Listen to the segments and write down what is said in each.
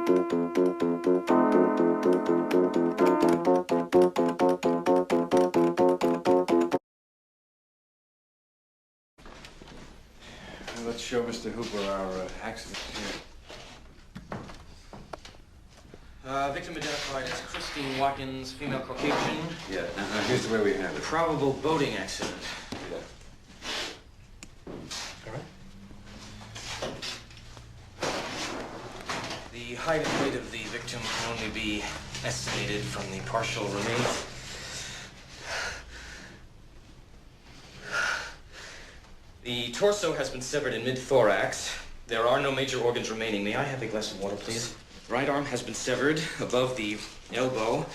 Let's show Mr. Hooper our accident here. Victim identified as Christine Watkins, female Caucasian. Yeah, now here's the way we have it. Probable boating accident. Yeah. All right. The height and weight of the victim can only be estimated from the partial remains. The torso has been severed in mid-thorax. There are no major organs remaining. May I have a glass of water, please? Right arm has been severed above the elbow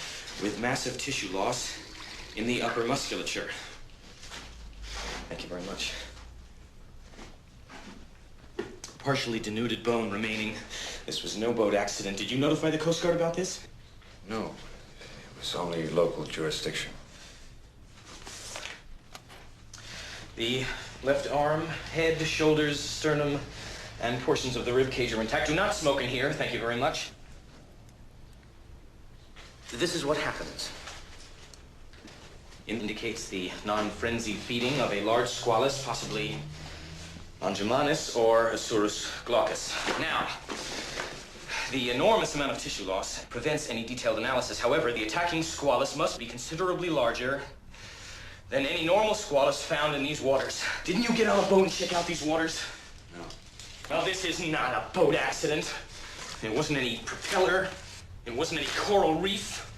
with massive tissue loss in the upper musculature. Thank you very much. Partially denuded bone remaining. This was no boat accident. Did you notify the Coast Guard about this? No, it was only local jurisdiction. The left arm, head, shoulders, sternum, and portions of the rib cage are intact. Do not smoke in here. Thank you very much. This is what happens. It indicates the non-frenzied feeding of a large squalus, possibly Longimanus or Asurus glaucus. Now, the enormous amount of tissue loss prevents any detailed analysis. However, the attacking squalus must be considerably larger than any normal squalus found in these waters. Didn't you get on a boat and check out these waters? No. Well, this is not a boat accident. It wasn't any propeller. It wasn't any coral reef.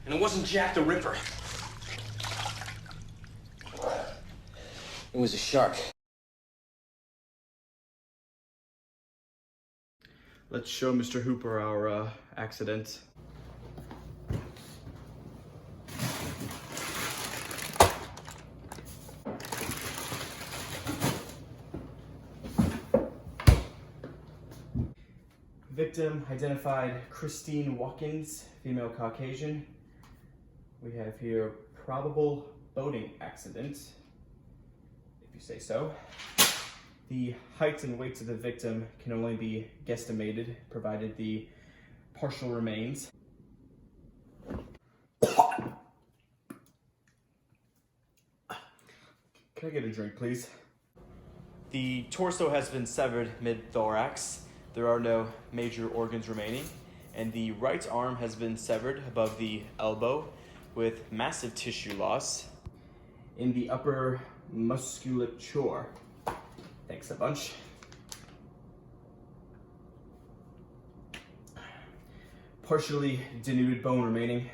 And it wasn't Jack the Ripper. It was a shark. Let's show Mr. Hooper our accident. Victim identified Christine Watkins, female Caucasian. We have here probable boating accident, if you say so. The height and weight of the victim can only be guesstimated, provided the partial remains. Can I get a drink, please? The torso has been severed mid-thorax. There are no major organs remaining, and the right arm has been severed above the elbow with massive tissue loss in the upper musculature. Thanks a bunch. Partially denuded bone remaining.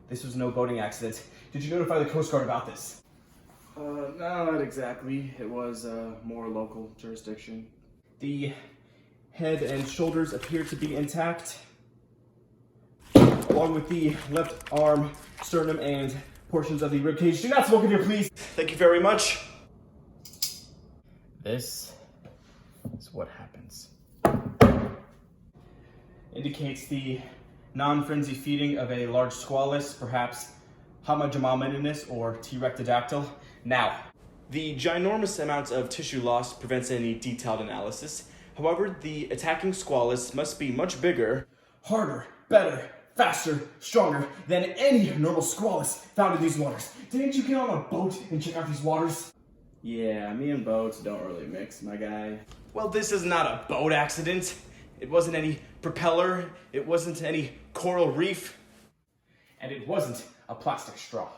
This was no boating accident. Did you notify the Coast Guard about this? No, not exactly. It was more local jurisdiction. The head and shoulders appear to be intact, along with the left arm, sternum, and portions of the ribcage. Do not smoke in here, please. Thank you very much. This is what happens. Indicates the non-frenzy feeding of a large squalus, perhaps Homogemaminus or T. rectodactyl. Now, the ginormous amount of tissue loss prevents any detailed analysis. However, the attacking squalus must be much bigger, harder, better, faster, stronger than any normal squalus found in these waters. Didn't you get on a boat and check out these waters? Yeah, me and boats don't really mix, my guy. Well, this is not a boat accident. It wasn't any propeller. It wasn't any coral reef. And it wasn't a plastic straw.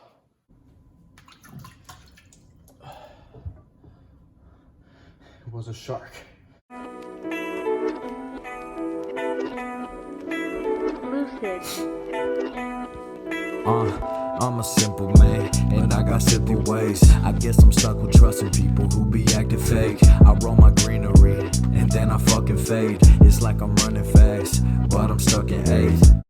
It was a shark. I'm a simple man, and I got simple ways. I guess I'm stuck with trusting people who be acting fake. I roll my greenery, and then I fucking fade. It's like I'm running fast, but I'm stuck in 8.